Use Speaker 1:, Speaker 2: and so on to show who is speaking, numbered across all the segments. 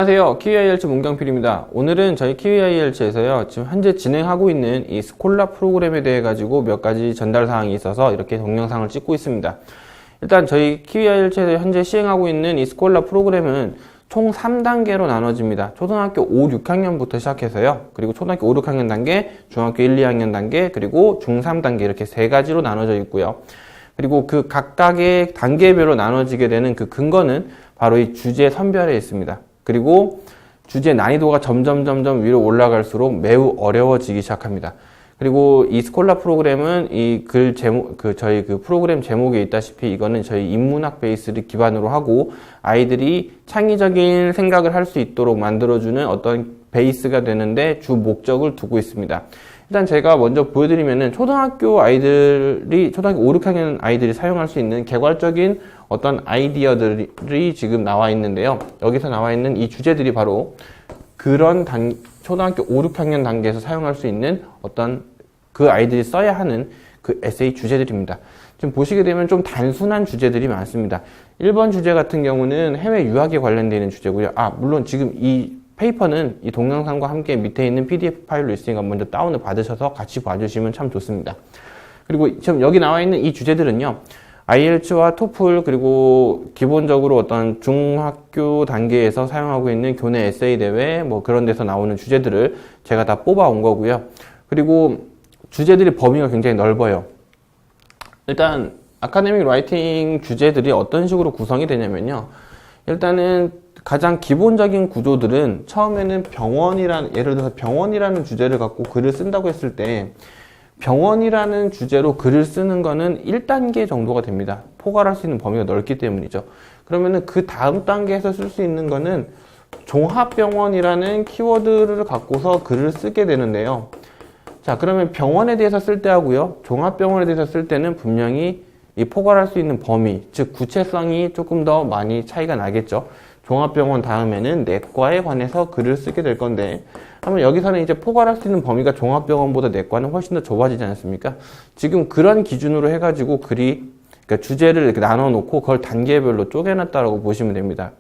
Speaker 1: 안녕하세요. 키위 IELTS 문경필입니다. 오늘은 저희 키위 IELTS에서요, 지금 현재 진행하고 있는 이 스콜라 프로그램에 대해 가지고 몇 가지 전달 사항이 있어서 이렇게 동영상을 찍고 있습니다. 일단 저희 키위 IELTS에서 현재 시행하고 있는 이 스콜라 프로그램은 총 3단계로 나눠집니다. 초등학교 5, 6학년부터 시작해서요. 그리고 초등학교 5, 6학년 단계, 중학교 1, 2학년 단계, 그리고 중3 단계 이렇게 세 가지로 나눠져 있고요. 그리고 그 각각의 단계별로 나눠지게 되는 그 근거는 바로 이 주제 선별에 있습니다. 그리고 주제 난이도가 점점 위로 올라갈수록 매우 어려워지기 시작합니다. 그리고 이 스콜라 프로그램은 이 글 제목, 저희 프로그램 제목에 있다시피 이거는 저희 인문학 베이스를 기반으로 하고 아이들이 창의적인 생각을 할 수 있도록 만들어주는 어떤 베이스가 되는데 주 목적을 두고 있습니다. 일단 제가 먼저 보여드리면은 초등학교 5, 6학년 아이들이 사용할 수 있는 개괄적인 어떤 아이디어들이 지금 나와 있는데요. 여기서 나와 있는 이 주제들이 바로 그런 초등학교 5, 6학년 단계에서 사용할 수 있는 어떤 그 아이들이 써야 하는 그 에세이 주제들입니다. 지금 보시게 되면 좀 단순한 주제들이 많습니다. 1번 주제 같은 경우는 해외 유학에 관련되어 있는 주제고요. 물론 지금 이 페이퍼는 이 동영상과 함께 밑에 있는 PDF 파일로 있으니까 먼저 다운을 받으셔서 같이 봐주시면 참 좋습니다. 그리고 지금 여기 나와 있는 이 주제들은요, IELTS와 토플 그리고 기본적으로 어떤 중학교 단계에서 사용하고 있는 교내 에세이 대회 뭐 그런 데서 나오는 주제들을 제가 다 뽑아 온 거고요. 그리고 주제들의 범위가 굉장히 넓어요. 일단 아카데믹 라이팅 주제들이 어떤 식으로 구성이 되냐면요. 일단은 가장 기본적인 구조들은 처음에는 예를 들어서 병원이라는 주제를 갖고 글을 쓴다고 했을 때 병원이라는 주제로 글을 쓰는 거는 1단계 정도가 됩니다. 포괄할 수 있는 범위가 넓기 때문이죠. 그러면은 그 다음 단계에서 쓸 수 있는 거는 종합병원이라는 키워드를 갖고서 글을 쓰게 되는데요. 자, 그러면 병원에 대해서 쓸 때 하고요. 종합병원에 대해서 쓸 때는 분명히 이 포괄할 수 있는 범위, 즉 구체성이 조금 더 많이 차이가 나겠죠. 종합병원 다음에는 내과에 관해서 글을 쓰게 될 건데, 하면 여기서는 이제 포괄할 수 있는 범위가 종합병원보다 내과는 훨씬 더 좁아지지 않습니까? 지금 그런 기준으로 해가지고 그러니까 주제를 이렇게 나눠놓고 그걸 단계별로 쪼개놨다라고 보시면 됩니다.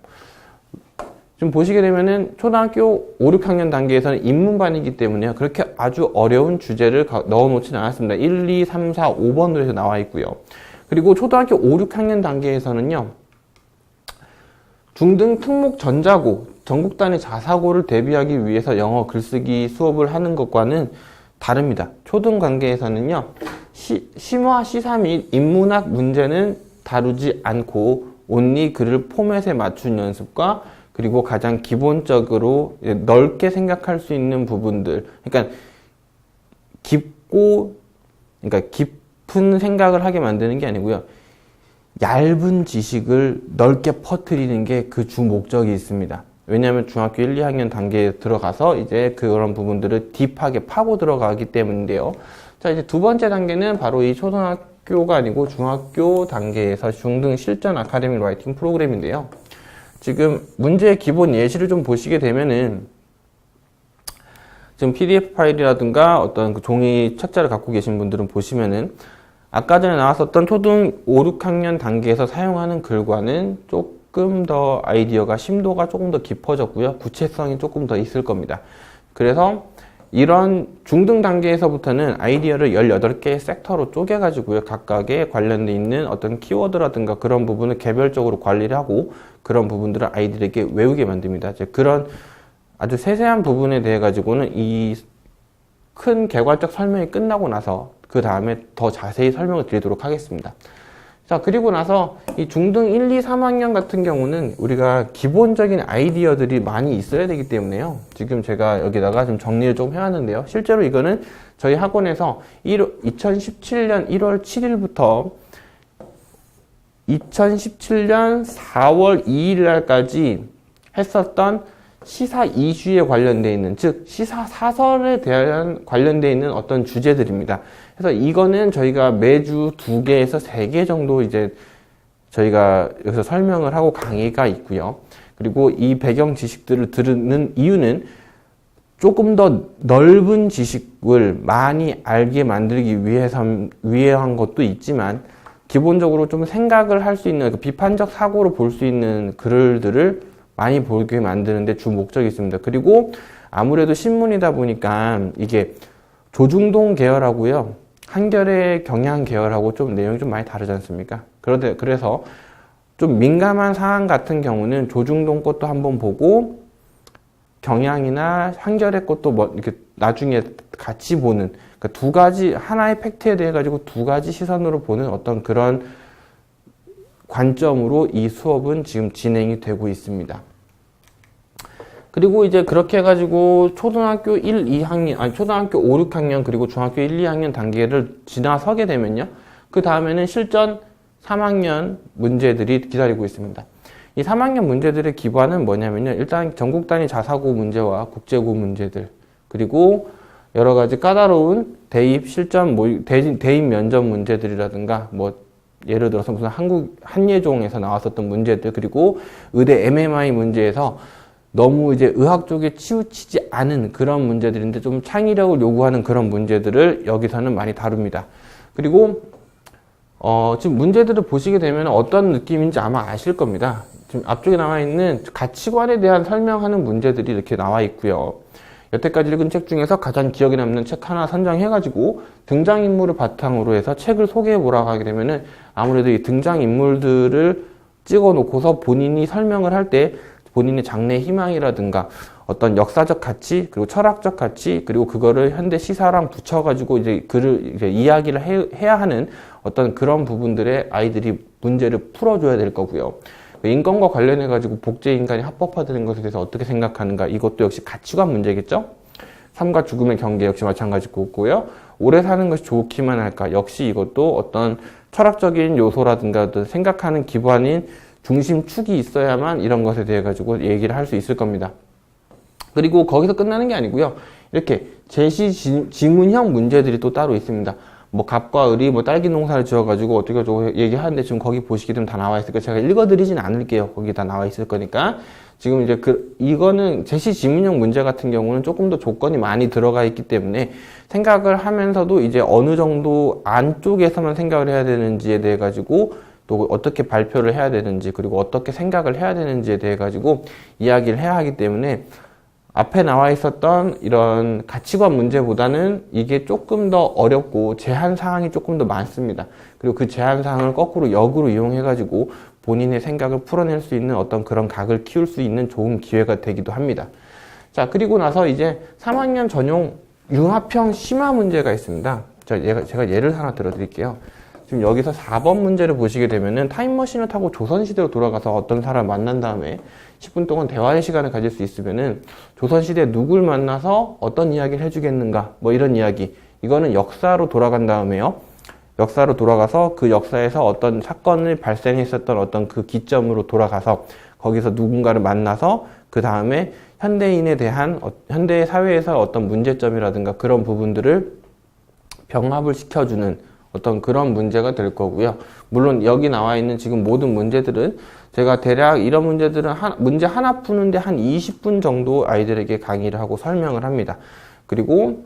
Speaker 1: 좀 보시게 되면은 초등학교 5, 6학년 단계에서는 입문반이기 때문에 그렇게 아주 어려운 주제를 넣어놓지는 않았습니다. 1, 2, 3, 4, 5번으로 해서 나와 있고요. 그리고 초등학교 5, 6학년 단계에서는요, 중등 특목 전자고, 전국단위 자사고를 대비하기 위해서 영어 글쓰기 수업을 하는 것과는 다릅니다. 초등 단계에서는요, 심화, 시사 및 인문학 문제는 다루지 않고 온리 글을 포맷에 맞춘 연습과 그리고 가장 기본적으로 넓게 생각할 수 있는 부분들, 그러니까 깊은 생각을 하게 만드는 게 아니고요. 얇은 지식을 넓게 퍼뜨리는 게 그 주 목적이 있습니다. 왜냐하면 중학교 1, 2학년 단계에 들어가서 이제 그런 부분들을 딥하게 파고 들어가기 때문인데요. 자, 이제 두 번째 단계는 바로 이 초등학교가 아니고 중학교 단계에서 중등 실전 아카데믹 라이팅 프로그램인데요. 지금 문제의 기본 예시를 좀 보시게 되면은 지금 PDF 파일이라든가 어떤 그 종이 책자를 갖고 계신 분들은 보시면은 아까 전에 나왔었던 초등 5, 6학년 단계에서 사용하는 글과는 조금 더 아이디어가 심도가 조금 더 깊어졌고요. 구체성이 조금 더 있을 겁니다. 그래서 이런 중등 단계에서부터는 아이디어를 18개의 섹터로 쪼개가지고요. 각각에 관련돼 있는 어떤 키워드라든가 그런 부분을 개별적으로 관리를 하고 그런 부분들을 아이들에게 외우게 만듭니다. 그런 아주 세세한 부분에 대해 가지고는 이 큰 개괄적 설명이 끝나고 나서 그 다음에 더 자세히 설명을 드리도록 하겠습니다. 자, 그리고 나서 이 중등 1, 2, 3학년 같은 경우는 우리가 기본적인 아이디어들이 많이 있어야 되기 때문에요. 지금 제가 여기다가 좀 정리를 좀 해왔는데요. 실제로 이거는 저희 학원에서 2017년 1월 7일부터 2017년 4월 2일 날까지 했었던 시사 이슈에 관련되어 있는, 즉 시사 사설에 대한 관련되어 있는 어떤 주제들입니다. 그래서 이거는 저희가 매주 2개에서 3개 정도 이제 저희가 여기서 설명을 하고 강의가 있고요. 그리고 이 배경 지식들을 들은 이유는 조금 더 넓은 지식을 많이 알게 만들기 위한 것도 있지만 기본적으로 좀 생각을 할 수 있는 비판적 사고로 볼 수 있는 글들을 많이 보게 만드는데 주 목적이 있습니다. 그리고 아무래도 신문이다 보니까 이게 조중동 계열하고요, 한겨레 경향 계열하고 좀 내용이 좀 많이 다르지 않습니까? 그래서 좀 민감한 사안 같은 경우는 조중동 것도 한번 보고 경향이나 한겨레 것도 뭐 이렇게 나중에 같이 보는, 그러니까 두 가지, 하나의 팩트에 대해 가지고 두 가지 시선으로 보는 어떤 그런 관점으로 이 수업은 지금 진행이 되고 있습니다. 그리고 이제 그렇게 해가지고 초등학교 1, 2학년, 아니 초등학교 5, 6학년 그리고 중학교 1, 2학년 단계를 지나서게 되면요, 그 다음에는 실전 3학년 문제들이 기다리고 있습니다. 이 3학년 문제들의 기반은 뭐냐면요, 일단 전국 단위 자사고 문제와 국제고 문제들, 그리고 여러 가지 까다로운 대입 실전 대입 면접 문제들이라든가, 뭐 예를 들어서 무슨 한예종에서 나왔었던 문제들, 그리고 의대 MMI 문제에서 너무 이제 의학 쪽에 치우치지 않은 그런 문제들인데 좀 창의력을 요구하는 그런 문제들을 여기서는 많이 다룹니다. 그리고 지금 문제들을 보시게 되면 어떤 느낌인지 아마 아실 겁니다. 지금 앞쪽에 나와 있는 가치관에 대한 설명하는 문제들이 이렇게 나와 있고요. 여태까지 읽은 책 중에서 가장 기억에 남는 책 하나 선정해가지고 등장인물을 바탕으로 해서 책을 소개해보라고 하게 되면은 아무래도 이 등장인물들을 찍어놓고서 본인이 설명을 할 때 본인의 장래 희망이라든가 어떤 역사적 가치, 그리고 철학적 가치, 그리고 그거를 현대 시사랑 붙여가지고 이제 이제 이야기를 해야 하는 어떤 그런 부분들에 아이들이 문제를 풀어줘야 될 거고요. 인권과 관련해가지고 복제 인간이 합법화되는 것에 대해서 어떻게 생각하는가, 이것도 역시 가치관 문제겠죠? 삶과 죽음의 경계 역시 마찬가지고요. 오래 사는 것이 좋기만 할까, 역시 이것도 어떤 철학적인 요소라든가 어떤 생각하는 기반인 중심축이 있어야만 이런 것에 대해 가지고 얘기를 할 수 있을 겁니다. 그리고 거기서 끝나는 게 아니고요, 이렇게 제시 지문형 문제들이 또 따로 있습니다. 뭐 갑과 을이 뭐 딸기 농사를 지어가지고 어떻게 얘기하는데 지금 거기 보시게 되면 다 나와 있을 거예요. 제가 읽어드리진 않을게요. 거기 다 나와 있을 거니까. 지금 이제 이거는 제시 지문형 문제 같은 경우는 조금 더 조건이 많이 들어가 있기 때문에 생각을 하면서도 이제 어느 정도 안쪽에서만 생각을 해야 되는지에 대해 가지고, 또 어떻게 발표를 해야 되는지, 그리고 어떻게 생각을 해야 되는지에 대해 가지고 이야기를 해야 하기 때문에 앞에 나와 있었던 이런 가치관 문제보다는 이게 조금 더 어렵고 제한 사항이 조금 더 많습니다. 그리고 그 제한 사항을 거꾸로 역으로 이용해 가지고 본인의 생각을 풀어낼 수 있는 어떤 그런 각을 키울 수 있는 좋은 기회가 되기도 합니다. 자, 그리고 나서 이제 3학년 전용 융합형 심화 문제가 있습니다. 제가 예를 하나 들어드릴게요. 지금 여기서 4번 문제를 보시게 되면은 타임머신을 타고 조선시대로 돌아가서 어떤 사람을 만난 다음에 10분 동안 대화의 시간을 가질 수 있으면은 조선시대 누굴 만나서 어떤 이야기를 해주겠는가, 뭐 이런 이야기. 이거는 역사로 돌아간 다음에요, 역사로 돌아가서 그 역사에서 어떤 사건을 발생했었던 어떤 그 기점으로 돌아가서 거기서 누군가를 만나서 그 다음에 현대인에 대한 현대 사회에서 어떤 문제점이라든가 그런 부분들을 병합을 시켜주는 어떤 그런 문제가 될 거고요. 물론 여기 나와 있는 지금 모든 문제들은 제가 대략 이런 문제들은 문제 하나 푸는데 한 20분 정도 아이들에게 강의를 하고 설명을 합니다. 그리고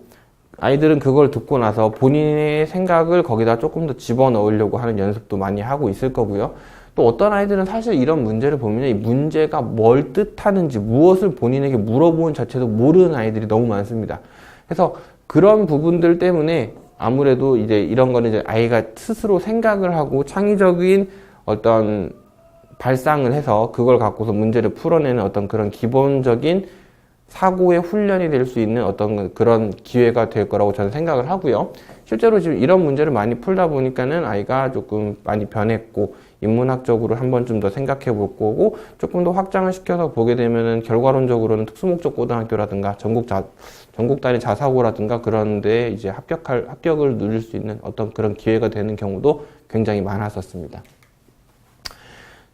Speaker 1: 아이들은 그걸 듣고 나서 본인의 생각을 거기다 조금 더 집어넣으려고 하는 연습도 많이 하고 있을 거고요. 또 어떤 아이들은 사실 이런 문제를 보면 이 문제가 뭘 뜻하는지, 무엇을 본인에게 물어보는 자체도 모르는 아이들이 너무 많습니다. 그래서 그런 부분들 때문에 아무래도 이제 이런 거는 이제 아이가 스스로 생각을 하고 창의적인 어떤 발상을 해서 그걸 갖고서 문제를 풀어내는 어떤 그런 기본적인 사고의 훈련이 될 수 있는 어떤 그런 기회가 될 거라고 저는 생각을 하고요. 실제로 지금 이런 문제를 많이 풀다 보니까는 아이가 조금 많이 변했고, 인문학적으로 한 번쯤 더 생각해 볼 거고, 조금 더 확장을 시켜서 보게 되면은 결과론적으로는 특수목적 고등학교라든가 전국 단위 자사고라든가 그런 데 이제 합격을 누릴 수 있는 어떤 그런 기회가 되는 경우도 굉장히 많았었습니다.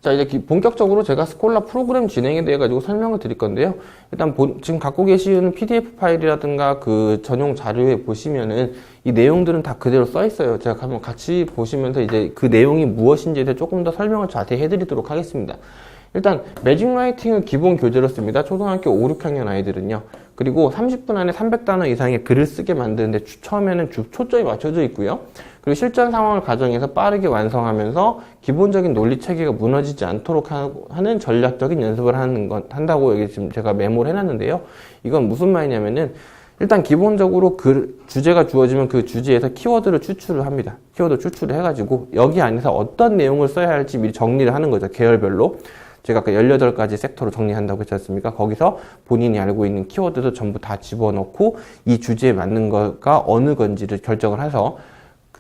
Speaker 1: 자, 이제 본격적으로 제가 스콜라 프로그램 진행에 대해 가지고 설명을 드릴 건데요. 일단 지금 갖고 계시는 PDF 파일이라든가 그 전용 자료에 보시면은 이 내용들은 다 그대로 써 있어요. 제가 한번 같이 보시면서 이제 그 내용이 무엇인지에 대해 조금 더 설명을 자세히 해드리도록 하겠습니다. 일단 매직 라이팅을 기본 교재로 씁니다. 초등학교 5, 6학년 아이들은요. 그리고 30분 안에 300단어 이상의 글을 쓰게 만드는데 처음에는 초점이 맞춰져 있고요. 그리고 실전 상황을 가정해서 빠르게 완성하면서 기본적인 논리 체계가 무너지지 않도록 하는 전략적인 연습을 한다고 여기 지금 제가 메모를 해놨는데요. 이건 무슨 말이냐면은 일단 기본적으로 그 주제가 주어지면 그 주제에서 키워드를 추출을 합니다. 키워드 추출을 해가지고 여기 안에서 어떤 내용을 써야 할지 미리 정리를 하는 거죠. 계열별로. 제가 아까 18가지 섹터로 정리한다고 했지 않습니까? 거기서 본인이 알고 있는 키워드도 전부 다 집어넣고 이 주제에 맞는 거가 어느 건지를 결정을 해서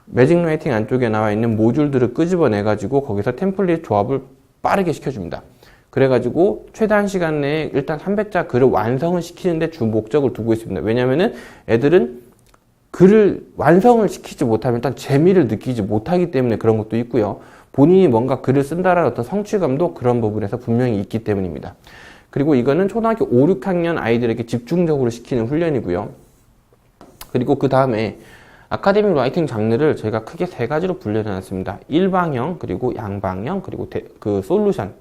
Speaker 1: 매직 라이팅 안쪽에 나와 있는 모듈들을 끄집어내가지고 거기서 템플릿 조합을 빠르게 시켜줍니다. 그래가지고 최단 시간 내에 일단 300자 글을 완성을 시키는데 주 목적을 두고 있습니다. 왜냐면은 애들은 글을 완성을 시키지 못하면 일단 재미를 느끼지 못하기 때문에 그런 것도 있고요. 본인이 뭔가 글을 쓴다라는 어떤 성취감도 그런 부분에서 분명히 있기 때문입니다. 그리고 이거는 초등학교 5, 6학년 아이들에게 집중적으로 시키는 훈련이고요. 그리고 그 다음에 아카데믹 라이팅 장르를 저희가 크게 세 가지로 분류해놨습니다. 일방형, 그리고 양방형, 그리고 그 솔루션,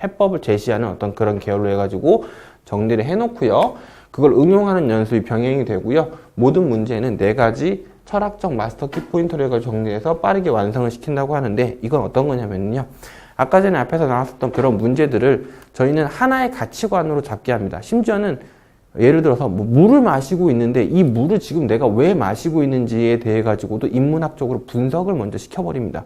Speaker 1: 해법을 제시하는 어떤 그런 계열로 해가지고 정리를 해놓고요. 그걸 응용하는 연습이 병행이 되고요. 모든 문제는 4가지 철학적 마스터 키포인트로 해가지고 정리해서 빠르게 완성을 시킨다고 하는데 이건 어떤 거냐면요. 아까 전에 앞에서 나왔었던 그런 문제들을 저희는 하나의 가치관으로 잡게 합니다. 심지어는 예를 들어서 물을 마시고 있는데 이 물을 지금 내가 왜 마시고 있는지에 대해 가지고도 인문학적으로 분석을 먼저 시켜버립니다.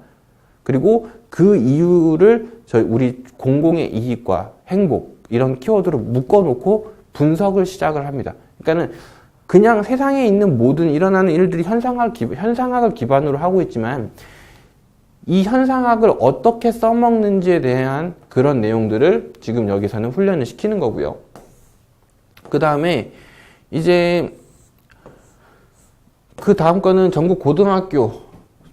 Speaker 1: 그리고 그 이유를 우리 공공의 이익과 행복 이런 키워드로 묶어놓고 분석을 시작을 합니다. 그러니까는 그냥 세상에 있는 모든 일어나는 일들이 현상학을 기반으로 하고 있지만 이 현상학을 어떻게 써먹는지에 대한 그런 내용들을 지금 여기서는 훈련을 시키는 거고요. 그 다음에 이제 그 다음 거는 전국 고등학교,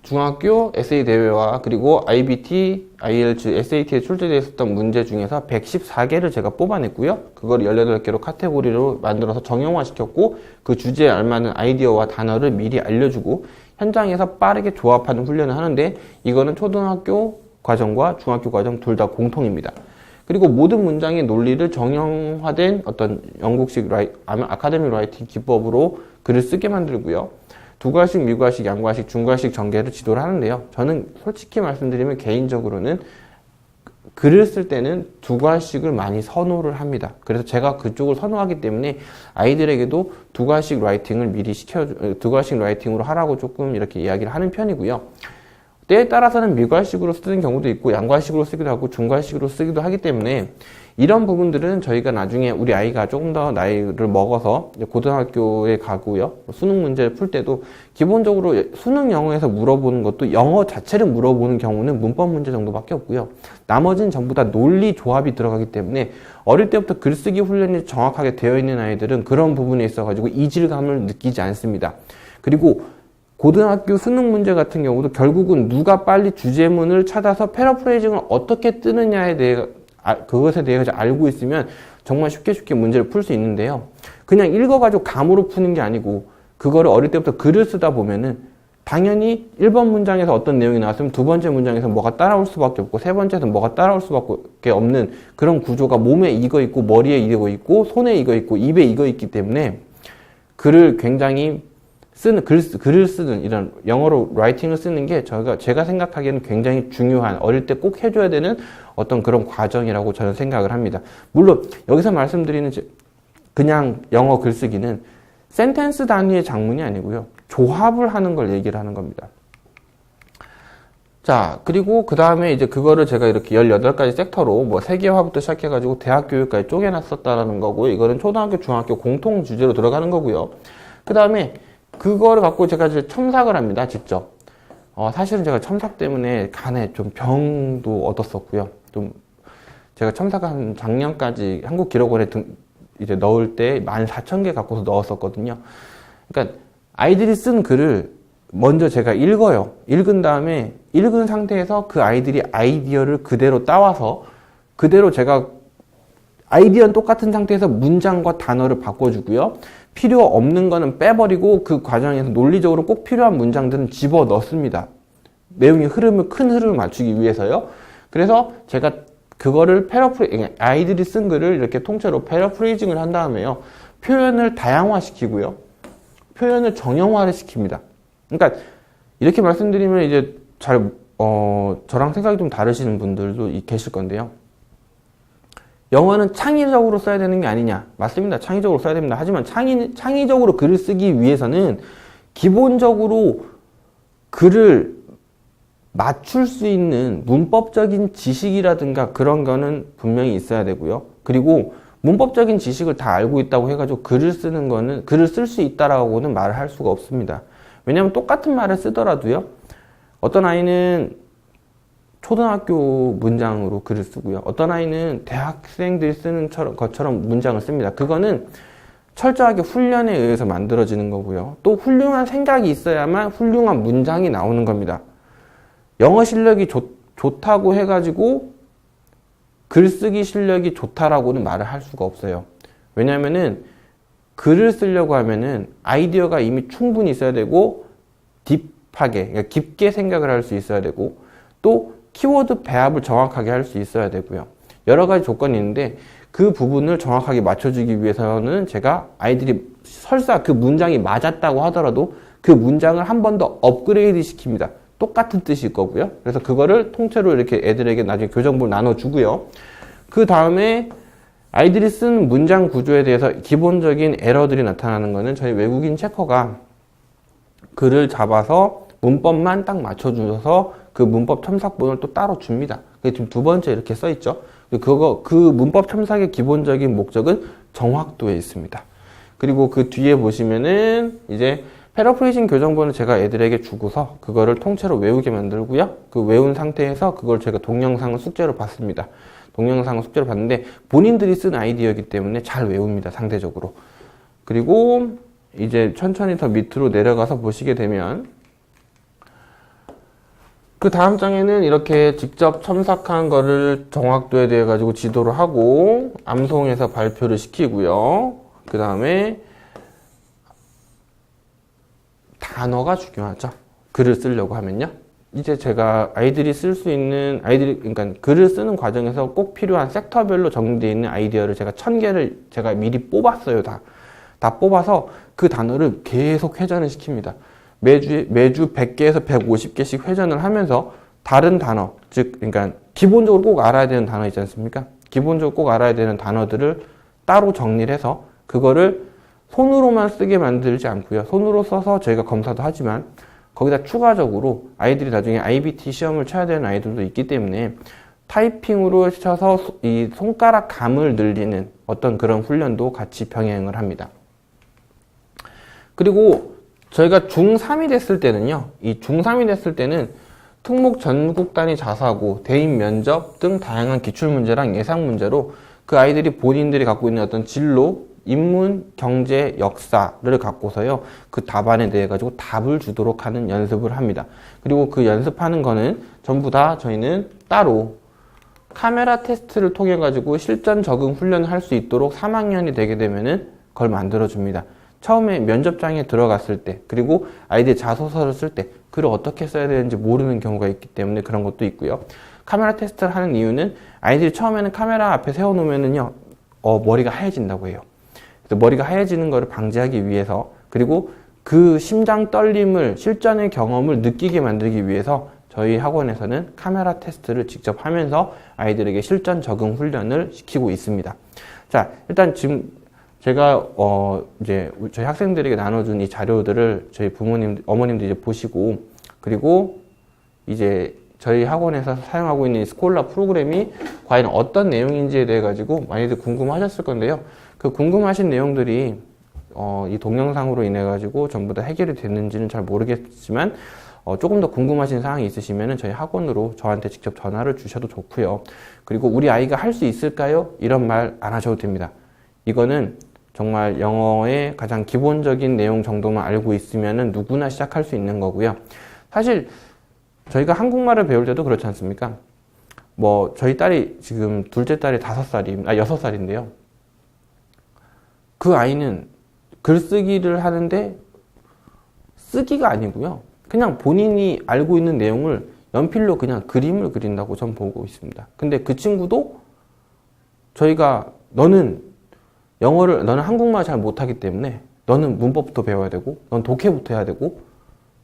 Speaker 1: 중학교 에세이 대회와 그리고 IBT, IELTS, SAT에 출제되어 있었던 문제 중에서 114개를 제가 뽑아냈고요. 그걸 18개로 카테고리로 만들어서 정형화 시켰고 그 주제에 알맞는 아이디어와 단어를 미리 알려주고 현장에서 빠르게 조합하는 훈련을 하는데 이거는 초등학교 과정과 중학교 과정 둘 다 공통입니다. 그리고 모든 문장의 논리를 정형화된 어떤 영국식 아카데믹 라이팅 기법으로 글을 쓰게 만들고요. 두괄식, 미괄식, 양괄식, 중괄식 전개를 지도를 하는데요. 저는 솔직히 말씀드리면 개인적으로는 글을 쓸 때는 두괄식을 많이 선호를 합니다. 그래서 제가 그쪽을 선호하기 때문에 아이들에게도 두괄식 라이팅을 미리 두괄식 라이팅으로 하라고 조금 이렇게 이야기를 하는 편이고요. 때에 따라서는 미괄식으로 쓰는 경우도 있고 양괄식으로 쓰기도 하고 중괄식으로 쓰기도 하기 때문에 이런 부분들은 저희가 나중에 우리 아이가 조금 더 나이를 먹어서 고등학교에 가고요. 수능 문제를 풀 때도 기본적으로 수능 영어에서 물어보는 것도 영어 자체를 물어보는 경우는 문법 문제 정도밖에 없고요. 나머지는 전부 다 논리 조합이 들어가기 때문에 어릴 때부터 글쓰기 훈련이 정확하게 되어 있는 아이들은 그런 부분에 있어가지고 이질감을 느끼지 않습니다. 그리고 고등학교 수능 문제 같은 경우도 결국은 누가 빨리 주제문을 찾아서 패러프레이징을 어떻게 뜨느냐에 대해 그것에 대해서 알고 있으면 정말 쉽게 문제를 풀 수 있는데요. 그냥 읽어가지고 감으로 푸는 게 아니고 그거를 어릴 때부터 글을 쓰다 보면은 당연히 1번 문장에서 어떤 내용이 나왔으면 두 번째 문장에서 뭐가 따라올 수밖에 없고 세 번째에서 뭐가 따라올 수밖에 없는 그런 구조가 몸에 익어 있고 머리에 익어 있고 손에 익어 있고 입에 익어 있기 때문에 글을 굉장히 글을 쓰는 이런 영어로 라이팅을 쓰는 게 제가 생각하기에는 굉장히 중요한 어릴 때 꼭 해줘야 되는 어떤 그런 과정이라고 저는 생각을 합니다. 물론 여기서 말씀드리는 그냥 영어 글쓰기는 센텐스 단위의 작문이 아니고요. 조합을 하는 걸 얘기를 하는 겁니다. 자, 그리고 그 다음에 이제 그거를 제가 이렇게 18가지 섹터로 뭐 세계화부터 시작해가지고 대학 교육까지 쪼개놨었다라는 거고요. 이거는 초등학교, 중학교 공통 주제로 들어가는 거고요. 그 다음에 그거를 갖고 제가 이제 첨삭을 합니다, 직접. 사실은 제가 첨삭 때문에 간에 좀 병도 얻었었고요. 좀, 제가 첨삭한 작년까지 한국기록원에 이제 넣을 때 14,000개 갖고서 넣었었거든요. 그러니까 아이들이 쓴 글을 먼저 제가 읽어요. 읽은 다음에 읽은 상태에서 그 아이들이 아이디어를 그대로 따와서 그대로 제가 아이디어는 똑같은 상태에서 문장과 단어를 바꿔주고요. 필요 없는 거는 빼버리고 그 과정에서 논리적으로 꼭 필요한 문장들은 집어 넣습니다. 내용의 큰 흐름을 맞추기 위해서요. 그래서 제가 그거를 아이들이 쓴 글을 이렇게 통째로 패러프레이징을 한 다음에요. 표현을 다양화시키고요. 표현을 정형화를 시킵니다. 그러니까 이렇게 말씀드리면 이제 저랑 생각이 좀 다르시는 분들도 계실 건데요. 영어는 창의적으로 써야 되는 게 아니냐. 맞습니다. 창의적으로 써야 됩니다. 하지만 창의적으로 글을 쓰기 위해서는 기본적으로 글을 맞출 수 있는 문법적인 지식이라든가 그런 거는 분명히 있어야 되고요. 그리고 문법적인 지식을 다 알고 있다고 해가지고 글을 쓸 수 있다라고는 말을 할 수가 없습니다. 왜냐하면 똑같은 말을 쓰더라도요. 어떤 아이는 초등학교 문장으로 글을 쓰고요. 어떤 아이는 대학생들이 쓰는 것처럼 문장을 씁니다. 그거는 철저하게 훈련에 의해서 만들어지는 거고요. 또 훌륭한 생각이 있어야만 훌륭한 문장이 나오는 겁니다. 영어 실력이 좋다고 해가지고 글쓰기 실력이 좋다라고는 말을 할 수가 없어요. 왜냐면은 글을 쓰려고 하면은 아이디어가 이미 충분히 있어야 되고 딥하게, 그러니까 깊게 생각을 할 수 있어야 되고 또 키워드 배합을 정확하게 할 수 있어야 되고요. 여러 가지 조건이 있는데 그 부분을 정확하게 맞춰주기 위해서는 제가 아이들이 설사 그 문장이 맞았다고 하더라도 그 문장을 한 번 더 업그레이드 시킵니다. 똑같은 뜻일 거고요. 그래서 그거를 통째로 이렇게 애들에게 나중에 교정본을 나눠주고요. 그 다음에 아이들이 쓴 문장 구조에 대해서 기본적인 에러들이 나타나는 거는 저희 외국인 체커가 글을 잡아서 문법만 딱 맞춰주셔서 그 문법 첨삭본을 또 따로 줍니다. 그게 지금 두 번째 이렇게 써 있죠. 그 문법 첨삭의 기본적인 목적은 정확도에 있습니다. 그리고 그 뒤에 보시면은 이제 패러프레이징 교정본을 제가 애들에게 주고서 그거를 통째로 외우게 만들고요. 그 외운 상태에서 그걸 제가 동영상을 숙제로 봤습니다. 동영상을 숙제로 봤는데 본인들이 쓴 아이디어이기 때문에 잘 외웁니다. 상대적으로. 그리고 이제 천천히 더 밑으로 내려가서 보시게 되면 그 다음 장에는 이렇게 직접 첨삭한 거를 정확도에 대해 가지고 지도를 하고 암송해서 발표를 시키고요. 그 다음에 단어가 중요하죠. 글을 쓰려고 하면요. 이제 제가 아이들이 쓸 수 있는 그러니까 글을 쓰는 과정에서 꼭 필요한 섹터별로 정리되어 있는 아이디어를 제가 1000개를 제가 미리 뽑았어요. 다 뽑아서 그 단어를 계속 회전을 시킵니다. 매주 100개에서 150개씩 회전을 하면서 다른 단어, 즉 그러니까 기본적으로 꼭 알아야 되는 단어 있지 않습니까? 기본적으로 꼭 알아야 되는 단어들을 따로 정리를 해서 그거를 손으로만 쓰게 만들지 않고요. 손으로 써서 저희가 검사도 하지만 거기다 추가적으로 아이들이 나중에 IBT 시험을 쳐야 되는 아이들도 있기 때문에 타이핑으로 쳐서 이 손가락 감을 늘리는 어떤 그런 훈련도 같이 병행을 합니다. 그리고 저희가 중3이 됐을 때는요. 이 중3이 됐을 때는 특목 전국 단위 자사고, 대인 면접 등 다양한 기출문제랑 예상문제로 그 아이들이 본인들이 갖고 있는 어떤 진로, 인문, 경제, 역사를 갖고서요. 그 답안에 대해 가지고 답을 주도록 하는 연습을 합니다. 그리고 그 연습하는 거는 전부 다 저희는 따로 카메라 테스트를 통해 가지고 실전 적응 훈련을 할 수 있도록 3학년이 되게 되면은 그걸 만들어 줍니다. 처음에 면접장에 들어갔을 때, 그리고 아이들이 자소서를 쓸 때 글을 어떻게 써야 되는지 모르는 경우가 있기 때문에 그런 것도 있고요. 카메라 테스트를 하는 이유는 아이들이 처음에는 카메라 앞에 세워놓으면은요, 머리가 하얘진다고 해요. 그래서 머리가 하얘지는 것을 방지하기 위해서, 그리고 그 심장 떨림을, 실전의 경험을 느끼게 만들기 위해서 저희 학원에서는 카메라 테스트를 직접 하면서 아이들에게 실전 적응 훈련을 시키고 있습니다. 자, 일단 지금 제가 이제 저희 학생들에게 나눠준 이 자료들을 저희 어머님도 이제 보시고, 그리고 이제 저희 학원에서 사용하고 있는 이 스콜라 프로그램이 과연 어떤 내용인지에 대해 가지고 많이들 궁금하셨을 건데요. 그 궁금하신 내용들이 이 동영상으로 인해 가지고 전부 다 해결이 됐는지는 잘 모르겠지만 조금 더 궁금하신 사항이 있으시면 저희 학원으로 저한테 직접 전화를 주셔도 좋고요. 그리고 우리 아이가 할 수 있을까요? 이런 말 안 하셔도 됩니다. 이거는 정말 영어의 가장 기본적인 내용 정도만 알고 있으면 누구나 시작할 수 있는 거고요. 사실 저희가 한국말을 배울 때도 그렇지 않습니까? 뭐 저희 딸이 지금 둘째 딸이 6살인데요. 그 아이는 글쓰기를 하는데 쓰기가 아니고요. 그냥 본인이 알고 있는 내용을 연필로 그냥 그림을 그린다고 전 보고 있습니다. 근데 그 친구도 저희가 너는 한국말 잘 못하기 때문에 너는 문법부터 배워야 되고 넌 독해부터 해야 되고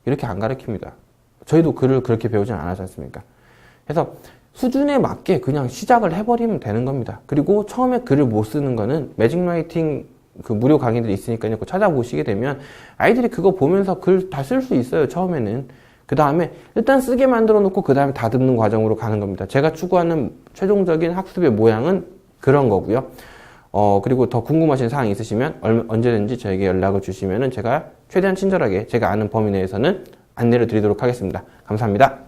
Speaker 1: 이렇게 안 가르칩니다. 저희도 글을 그렇게 배우진 않았지 않습니까? 그래서 수준에 맞게 그냥 시작을 해버리면 되는 겁니다. 그리고 처음에 글을 못 쓰는 거는 매직라이팅 그 무료 강의들이 있으니까요. 찾아보시게 되면 아이들이 그거 보면서 글 다 쓸 수 있어요. 처음에는. 그 다음에 일단 쓰게 만들어 놓고 그 다음에 다듬는 과정으로 가는 겁니다. 제가 추구하는 최종적인 학습의 모양은 그런 거고요. 그리고 더 궁금하신 사항이 있으시면 언제든지 저에게 연락을 주시면은 제가 최대한 친절하게 제가 아는 범위 내에서는 안내를 드리도록 하겠습니다. 감사합니다.